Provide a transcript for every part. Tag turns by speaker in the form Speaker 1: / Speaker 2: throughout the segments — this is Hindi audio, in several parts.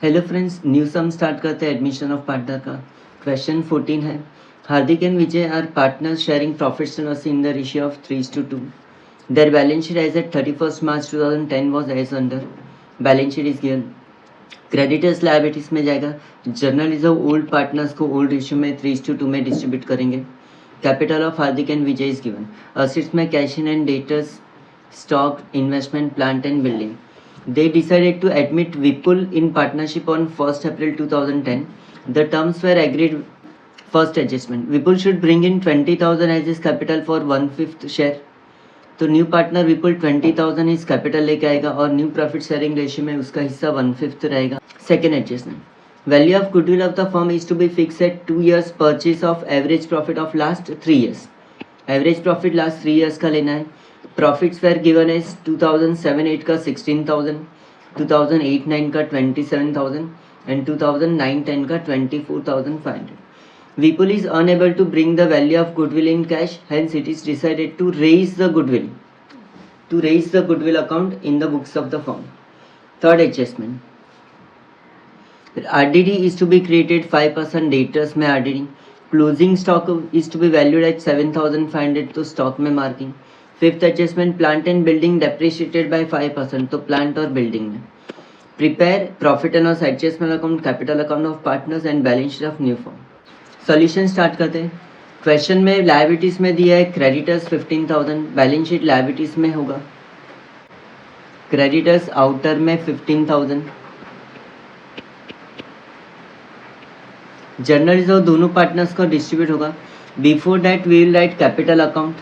Speaker 1: Hello friends, new sum start करते हैं एडमिशन ऑफ पार्टनर का। क्वेश्चन 14 है। Hardik and Vijay are partners sharing profits and loss in the ratio of 3:2. Their balance sheet as at 31st March 2010 was as under. Balance sheet is given. Creditors liabilities में जाएगा। जनरल रिजर्व ओल्ड पार्टनर्स को ओल्ड रेशियो में 3:2 में डिस्ट्रीब्यूट करेंगे. Capital of Hardik and Vijay is given. Assets में cash in and debtors, stock, investment, plant and building. They decided to admit Vipul in partnership on 1st April 2010. The terms were agreed. First adjustment. Vipul should bring in 20,000 as his capital for 1/5 share. तो न्यू पार्टनर विपुल 20,000 इस कैपिटल लेके आएगा और न्यू प्रॉफिट शेयरिंग रेशियो में उसका हिस्सा 1/5 रहेगा. Second adjustment. Value of goodwill of the firm is to be fix at 2 years purchase of average profit of last 3 years. Average profit last 3 years का लेना है. प्रॉफिट्स वेर गिवन एज 2007-8 का 16,000, 2008-9 का 27,000 एंड 2009-10 का 24,500. Vipul is unable to bring the value of goodwill in cash, hence it is decided to raise the goodwill account in the books of the firm. Third adjustment. RDD is to be created 5% debtors में RDD. Closing stock is to be valued at 7,500 तो stock में marking. Fifth adjustment. Plant and building depreciated by 5%, तो प्लांट और बिल्डिंग में. Prepare profit and loss adjustment account, capital account of partners and balance sheet of new firm. Solution start करते हैं. क्वेश्चन में लायबिलिटीज में दिया है क्रेडिटर्स 15,000, बैलेंस शीट लायबिलिटीज में होगा. क्रेडिटर्स आउटर में 15,000. जनरल रिजर्व दोनों पार्टनर्स को डिस्ट्रीब्यूट होगा. Before that we will write capital account.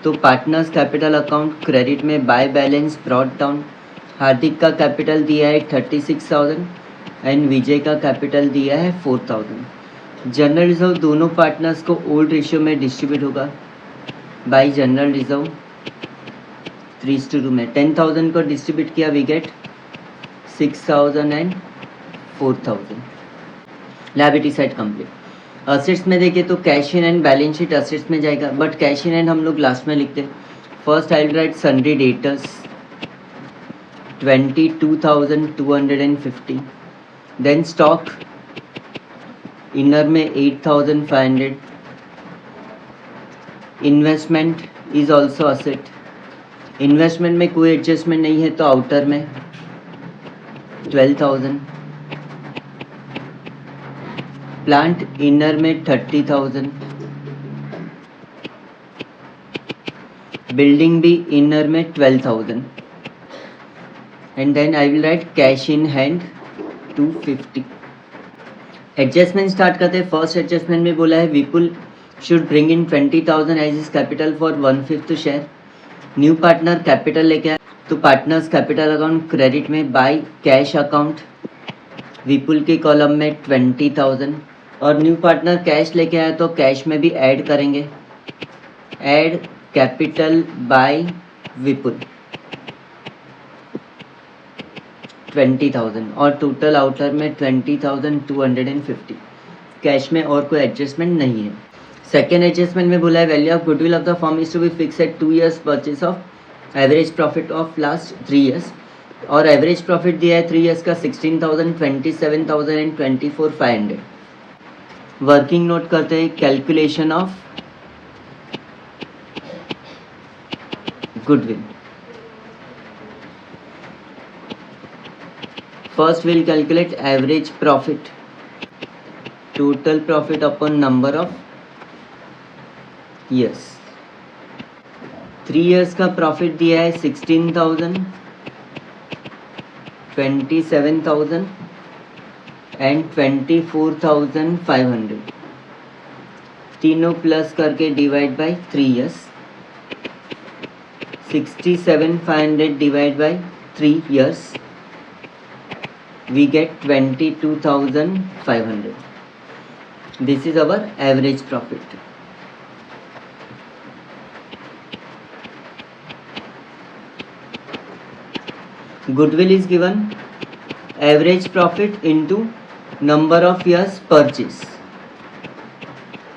Speaker 1: तो पार्टनर्स कैपिटल अकाउंट क्रेडिट में by balance brought down. Hardik का कैपिटल दिया है 36,000 एंड विजय का कैपिटल दिया है 4,000. जनरल रिजर्व दोनों पार्टनर्स को ओल्ड रेशियो में डिस्ट्रीब्यूट होगा बाय जनरल रिजर्व 3:2 में. 10,000 को डिस्ट्रीब्यूट किया, we get 6,000 and 4,000. Liability side complete. Assets में देखें तो cash in and balance sheet assets में जाएगा, बट कैश इन एंड हम लोग लास्ट में लिखते हैं. First I will write sundry debtors 22,250. Then stock inner में 8,500. Investment is also asset. Investment में कोई एडजस्टमेंट नहीं है तो आउटर में 12,000. प्लांट इनर में 30,000. बिल्डिंग भी इनर में 12,000. And then I will write cash in hand 250. Adjustment start करते हैं. फर्स्ट एडजस्टमेंट में बोला है Vipul should bring in 20,000 as is capital for 1/5 share. New partner capital लेके आए तो पार्टनर्स कैपिटल अकाउंट क्रेडिट में बाय कैश अकाउंट. विपुल के कॉलम में 20,000 और न्यू पार्टनर कैश लेके आया तो कैश में भी ऐड करेंगे. ऐड कैपिटल बाय विपुल 20,000 और टोटल आउटर में 20,250. कैश में और कोई एडजस्टमेंट नहीं है. सेकेंड एडजस्टमेंट में बोला है value of goodwill of the firm is to be fix at 2 years purchase of average profit of last 3 years. और एवरेज प्रॉफिट दिया है 3 years का 16,000, 27,000 एंड 24,500. वर्किंग नोट करते हैं. Calculation of goodwill. First will calculate average profit, total profit upon number of years. 3 years का प्रॉफिट दिया है 16,000, 27,000 एंड 24,500. तीनों प्लस करके divide by 3 years. 67,500 divide by 3 years. We get 22,500. This is our average profit. Goodwill is given average profit into number of years purchase.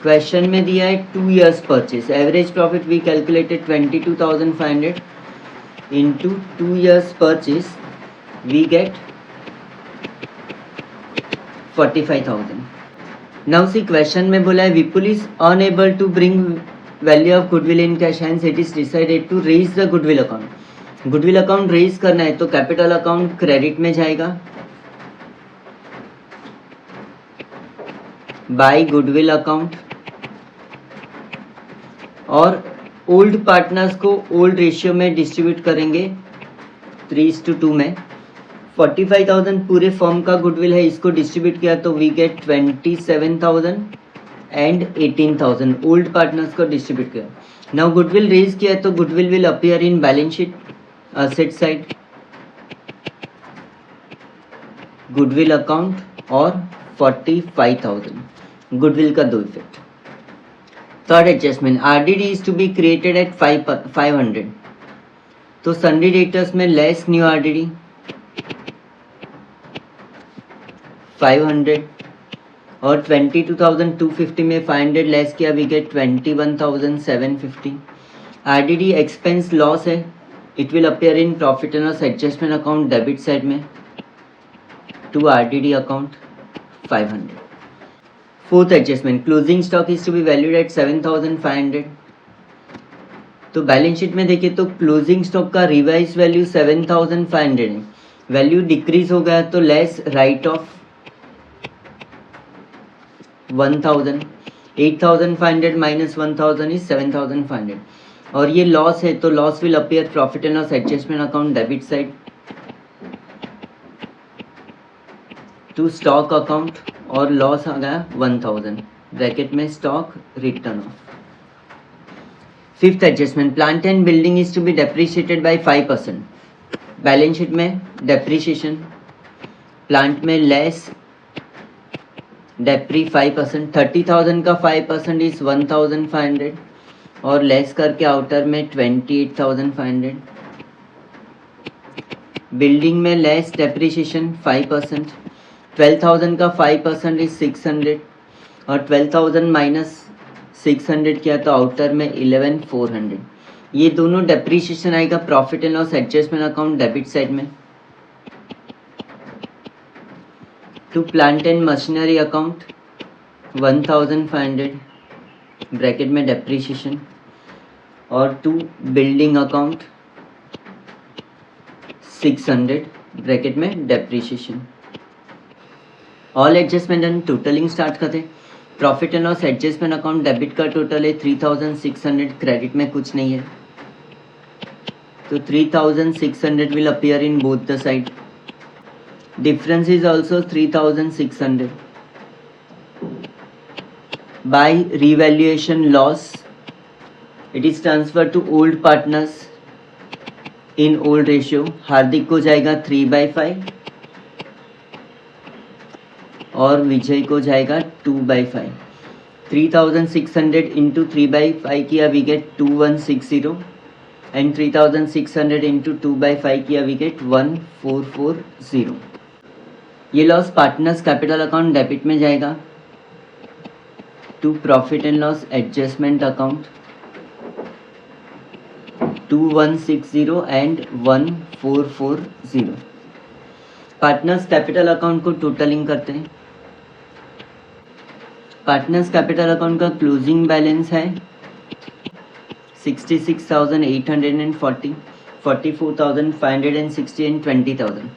Speaker 1: Question में दिया है 2 years purchase. Average profit we calculated 22,500 into 2 years purchase, we get 45,000. Now see question में बोला है Vipul is unable to bring value of goodwill in cash hence it is decided to raise the goodwill account. Goodwill account raise करना है तो कैपिटल अकाउंट क्रेडिट में जाएगा, बाय गुडविल अकाउंट, और ओल्ड पार्टनर्स को ओल्ड रेशियो में डिस्ट्रीब्यूट करेंगे 3:2 में. 45,000 पूरे फर्म का गुडविल है, इसको डिस्ट्रीब्यूट किया तो we get 27,000 and 18,000 old partners को डिस्ट्रीब्यूट किया. नाउ गुडविल रेज किया तो goodwill will appear in balance sheet asset side, goodwill account और 45,000 गुडविल का दो effect. Third adjustment RDD is to be created at 500. तो सन्डे डेटर्स में लेस न्यू RDD 500 और 22,250 में 500 लेस किया we get 21,750. RDD expense loss है, it will appear in profit and loss adjustment account debit side में to RDD account 500. Fourth adjustment closing stock is to be valued at 7,500. तो बैलेंस शीट में देखिए तो क्लोजिंग स्टॉक का रिवाइज वैल्यू 7,500 है, वैल्यू डिक्रीज हो गया तो less write off 1,000. 8,500 minus 1,000 is 7,500. और ये लॉस है तो loss will appear profit and loss adjustment account debit side to stock account, और लॉस आ गया 1,000 ब्रैकेट में stock return off. Fifth adjustment plant and building is to be depreciated by 5%. Balance sheet में डेप्रिशिएशन प्लांट में लेस डेप्री 5%, 30,000 का 5% इज 1,500 और लेस करके आउटर में 28,500. बिल्डिंग में लेस डेप्रिशिएशन 5%, 12,000 का 5% इज 600 और 12,000 माइनस 600 किया तो आउटर में 11,400. ये दोनों डेप्रिशिएशन आएगा profit and loss adjustment account debit side में to plant and machinery account 1,500 bracket में डेप्रिशिएशन, और टू बिल्डिंग अकाउंट 600 ब्रैकेट में depreciation. All adjustment and totalling start करते. Profit and loss adjustment account debit का टोटल है 3,600, क्रेडिट में कुछ नहीं है तो 3,600 will appear in both the side. Difference is also 3,600. By revaluation loss, it is transferred to old partners in old ratio. हार्दिक को जाएगा 3/5 और विजय को जाएगा 2/5. 3,600 इंटू 3/5 किया वी गेट 2,160 एंड 3,600 इंटू 2/5 किया वी गेट 1,440. ये loss partners capital account debit में जाएगा to profit and loss adjustment account 2,160 and 1,440. Partners capital account को टोटलिंग करते हैं. पार्टनर्स कैपिटल अकाउंट का क्लोजिंग बैलेंस है 66,840, 44,560 and 20,000.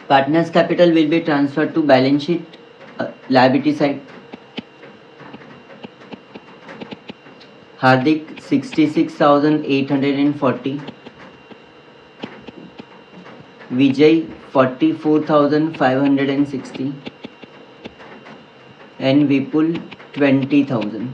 Speaker 1: Partners capital will be transferred to balance sheet liability side. Hardik 66,840, Vijay 44,560 and Vipul 20,000.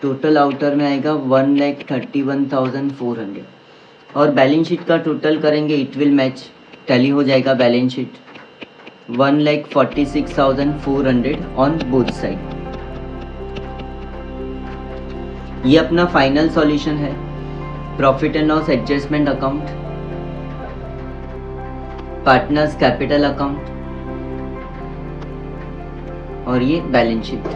Speaker 1: Total outer में आएगा 1,31,400 और बैलेंस शीट का टोटल करेंगे इट विल मैच, टैली हो जाएगा balance sheet 1,46,400 on both side. ये अपना फाइनल सॉल्यूशन है. Profit and loss adjustment account, partners capital account और ये बैलेंस शीट.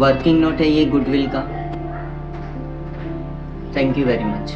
Speaker 1: वर्किंग नोट है ये गुडविल का. Thank you very much.